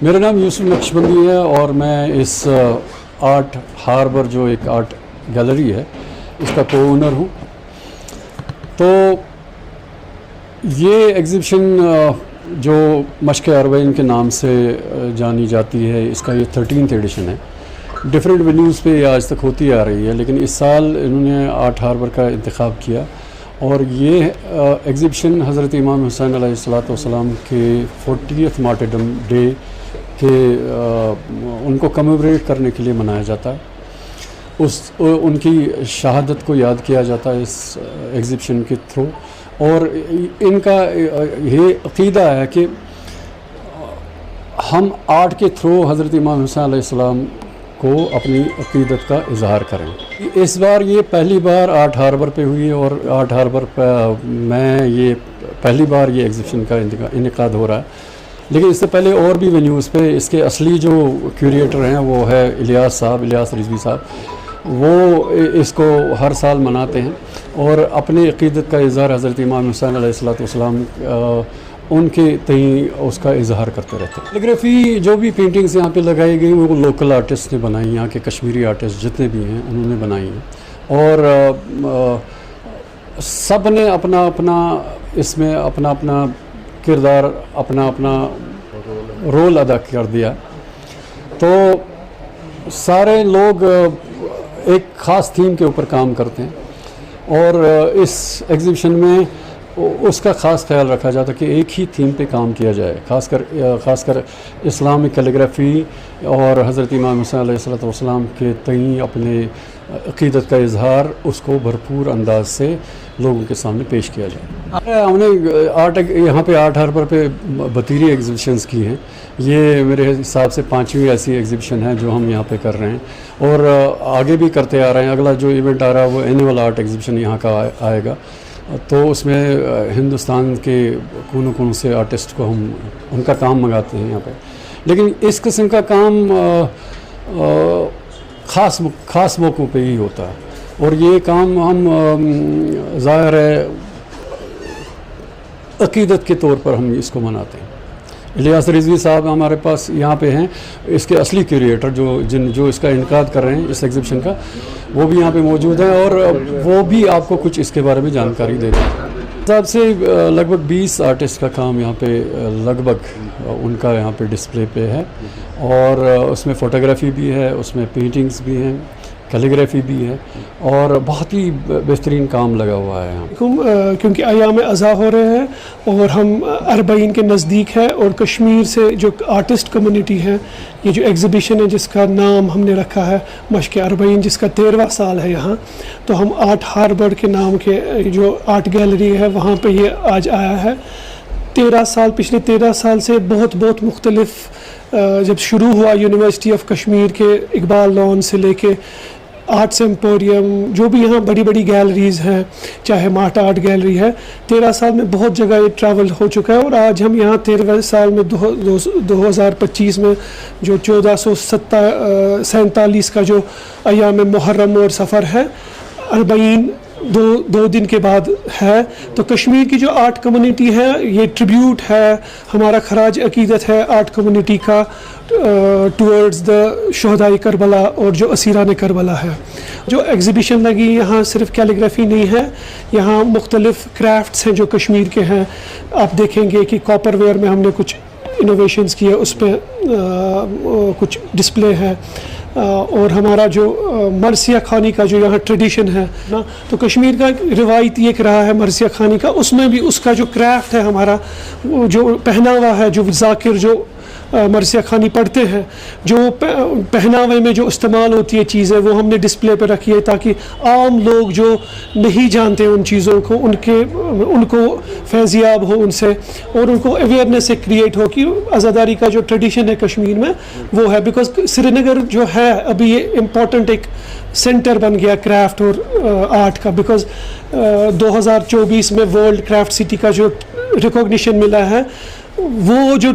मेरा नाम यूसुफ नक्शबंदी है और मैं इस आर्ट हार्बर जो एक आर्ट गैलरी है इसका को ओनर हूँ। तो ये एग्ज़िबिशन जो मश्क अरबईन के नाम से जानी जाती है, इसका ये 13th एडिशन है। डिफरेंट वेन्यूज़ पे ये आज तक होती आ रही है, लेकिन इस साल इन्होंने आर्ट हार्बर का इंतखाब किया और ये एग्ज़िबिशन हज़रत इमाम हुसैन अलैहिस्सलाम के 40th मार्टिरडम डे के उनको कमेमोरेट करने के लिए मनाया जाता है। उनकी शहादत को याद किया जाता है इस एग्ज़िबिशन के थ्रू। और इनका ये अक़ीदा है कि हम आर्ट के थ्रू हज़रत इमाम हुसैन अलैहिस्सलाम को अपनी अक़ीदत का इज़हार करें। इस बार ये पहली बार आर्ट हार्बर पे हुई और आर्ट हार्बर पर मैं ये पहली बार ये एग्ज़िबिशन का इनेकाद हो रहा है। लेकिन इससे पहले और भी वेन्यूज़ पे इसके असली जो क्यूरेटर हैं वो है इलियास रिजवी साहब। वो इसको हर साल मनाते हैं और अपने अक़ीदत का इज़हार हज़रत इमाम हुसैन अलैहिस्सलाम उनके तई उसका इजहार करते रहते हैं। कैलीग्राफी जो भी पेंटिंग्स यहाँ पे लगाई गई वो लोकल आर्टिस्ट ने बनाई, यहाँ के कश्मीरी आर्टिस्ट जितने भी हैं उन्होंने बनाई हैं। और सब ने अपना अपना इसमें अपना अपना किरदार अपना अपना रोल अदा कर दिया। तो सारे लोग एक ख़ास थीम के ऊपर काम करते हैं और इस एग्ज़िबिशन में उसका ख़ास ख्याल रखा जाता है कि एक ही थीम पे काम किया जाए, ख़ासकर इस्लामिक कैलीग्राफी और हज़रत इमाम हुसैन अलैहिस्सलाम के तई अपने अक़ीदत का इजहार उसको भरपूर अंदाज से लोगों के सामने पेश किया जाए। हमने यहाँ पे आर्ट हार्बर पे बतीरी एग्ज़िबिशंस की हैं। ये मेरे हिसाब से 5वीं ऐसी एग्ज़िबिशन है जो हम यहाँ पे कर रहे हैं और आगे भी करते आ रहे हैं। अगला जो इवेंट आ रहा है वो एनुअल आर्ट एग्ज़िबिशन यहाँ का आएगा। तो उसमें हिंदुस्तान के कोनों कोनों से आर्टिस्ट को हम उनका काम मंगाते हैं यहाँ पे। लेकिन इस किस्म का काम ख़ास मौक़ों पे ही होता है और ये काम हम ज़ाहिर है अक़ीदत के तौर पर हम इसको मनाते हैं। इलियास रिजवी साहब हमारे पास यहाँ पे हैं, इसके असली क्यूरेटर जो इसका इनकाद कर रहे हैं इस एग्ज़िबिशन का, वो भी यहाँ पे मौजूद हैं और वो भी आपको कुछ इसके बारे में जानकारी देंगे। हिसाब से लगभग 20 आर्टिस्ट का काम यहाँ पे लगभग उनका यहाँ पे डिस्प्ले पे है और उसमें फ़ोटोग्राफ़ी भी है, उसमें पेंटिंग्स भी हैं, कैलीग्राफी भी है और बहुत ही बेहतरीन काम लगा हुआ है यहाँ। क्योंकि अयाम अज़ा हो रहे हैं और हम अरबईन के नज़दीक है और कश्मीर से जो आर्टिस्ट कम्युनिटी है, ये जो एग्ज़िबिशन है जिसका नाम हमने रखा है मश्क अरबईन, जिसका 13वां साल है यहाँ, तो हम आर्ट हार्बर के नाम के जो आर्ट गैलरी है वहाँ पे ये आज आया है। पिछले 13 साल से बहुत मुख्तलिफ जब शुरू हुआ यूनिवर्सिटी ऑफ कश्मीर के इकबाल लॉन से लेके आर्ट्स एम्पोरियम, जो भी यहाँ बड़ी गैलरीज़ हैं, चाहे मार्ट आर्ट गैलरी है, 13 साल में बहुत जगह ये ट्रैवल हो चुका है। और आज हम यहाँ 13वें साल में 2025 में जो 1447 का जो अयाम मुहर्रम और सफ़र है, अरबईन दो दिन के बाद है। तो कश्मीर की जो आर्ट कम्युनिटी है, ये ट्रिब्यूट है, हमारा खराज अकीदत है आर्ट कम्युनिटी का टुवर्ड्स द शहदाई करबला और जो असीरान करबला है। जो एग्ज़िबिशन लगी यहाँ सिर्फ कैलीग्राफी नहीं है, यहाँ मुख्तलिफ़ क्राफ्ट्स हैं जो कश्मीर के हैं। आप देखेंगे कि कॉपर वेयर में हमने कुछ इनोवेशंस किए, उस पर कुछ डिस्प्ले है। और हमारा जो मरसिया खानी का जो यहाँ ट्रेडिशन है ना, तो कश्मीर का रिवायत ये रहा है मरसिया खानी का, उसमें भी उसका जो क्राफ्ट है हमारा, जो पहनावा है, जो ज़ाकिर जो मरसिया खानी पढ़ते हैं, जो पहनावे में जो इस्तेमाल होती है चीज़ें, वो हमने डिस्प्ले पर रखी है ताकि आम लोग जो नहीं जानते उन चीज़ों को उनको फैज़याब हो उनसे और उनको अवेयरनेस से क्रिएट हो कि आज़ादारी का जो ट्रेडिशन है कश्मीर में वो है। बिकॉज श्रीनगर जो है अभी ये इम्पॉर्टेंट एक सेंटर बन गया क्राफ्ट और आर्ट का, बिकॉज 2024 में वर्ल्ड क्राफ्ट सिटी का जो रिकॉग्निशन मिला है وہ جو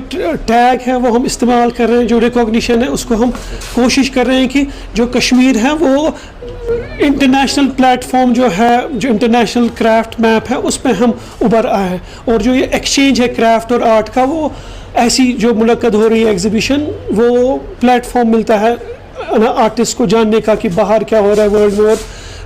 ٹیگ ہے وہ ہم استعمال کر رہے ہیں, جو ریکوگنیشن ہے اس کو ہم کوشش کر رہے ہیں کہ جو کشمیر ہے وہ انٹرنیشنل پلیٹ فارم جو ہے, جو انٹرنیشنل کرافٹ میپ ہے اس پہ ہم ابھر آئے ہیں. اور جو یہ ایکسچینج ہے کرافٹ اور آرٹ کا, وہ ایسی جو منعقد ہو رہی ہے ایگزیبیشن, وہ پلیٹ فارم ملتا ہے آرٹسٹ کو جاننے کا کہ باہر کیا ہو رہا ہے ورلڈ میں, اور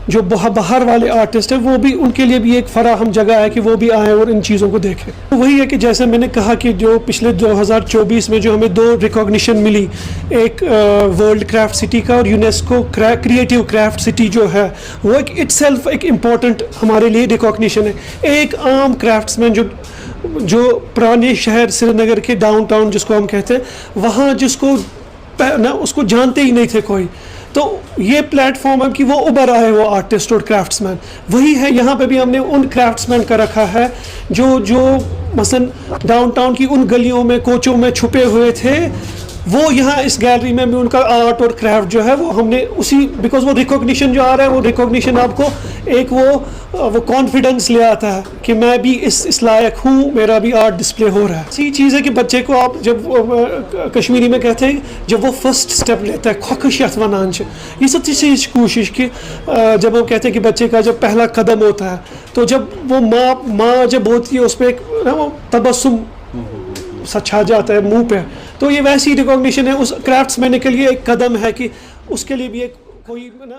جو باہر والے آرٹسٹ ہیں وہ بھی, ان کے لیے بھی ایک فراہم جگہ ہے کہ وہ بھی آئیں اور ان چیزوں کو دیکھیں. وہی ہے کہ جیسے میں نے کہا کہ جو پچھلے 2024 میں جو ہمیں 2 ریکوگنیشن ملی, ایک ورلڈ کرافٹ سٹی کا اور یونیسکو کریٹیو کرافٹ سٹی جو ہے, وہ ایک اٹ سیلف ایک امپورٹنٹ ہمارے لیے ریکوگنیشن ہے. ایک عام کرافٹس مین جو پرانے شہر سری نگر کے ڈاؤن ٹاؤن جس کو ہم کہتے ہیں, وہاں جس کو اس کو جانتے ہی نہیں تھے کوئی, تو یہ پلیٹ فارم ہے کہ وہ ابھر آئے وہ آرٹسٹ اور کرافٹس مین. وہی ہے یہاں پہ بھی ہم نے ان کرافٹس مین کا رکھا ہے جو مثلا ڈاؤن ٹاؤن کی ان گلیوں میں کوچوں میں چھپے ہوئے تھے, وہ یہاں اس گیلری میں بھی ان کا آرٹ اور کرافٹ جو ہے وہ ہم نے اسی, بیکاز وہ ریکوگنیشن جو آ رہا ہے, وہ ریکوگنیشن آپ کو ایک وہ کانفیڈنس لے آتا ہے کہ میں بھی اس لائق ہوں, میرا بھی آرٹ ڈسپلے ہو رہا ہے. اسی چیز ہے کہ بچے کو آپ جب کشمیری میں کہتے ہیں جب وہ فرسٹ اسٹیپ لیتا ہے, کھوکش یتھ ونان چھ, یہ سب چیز کوشش کہ جب ہم کہتے ہیں کہ بچے کا جب پہلا قدم ہوتا ہے, تو جب وہ ماں جب ہوتی ہے اس پہ ایک تبسم سا چھا جاتا ہے منہ پہ, تو یہ ویسی ریکوگنیشن ہے اس کرافٹس مین کے لیے ایک قدم ہے کہ اس کے لیے بھی ایک کوئی نا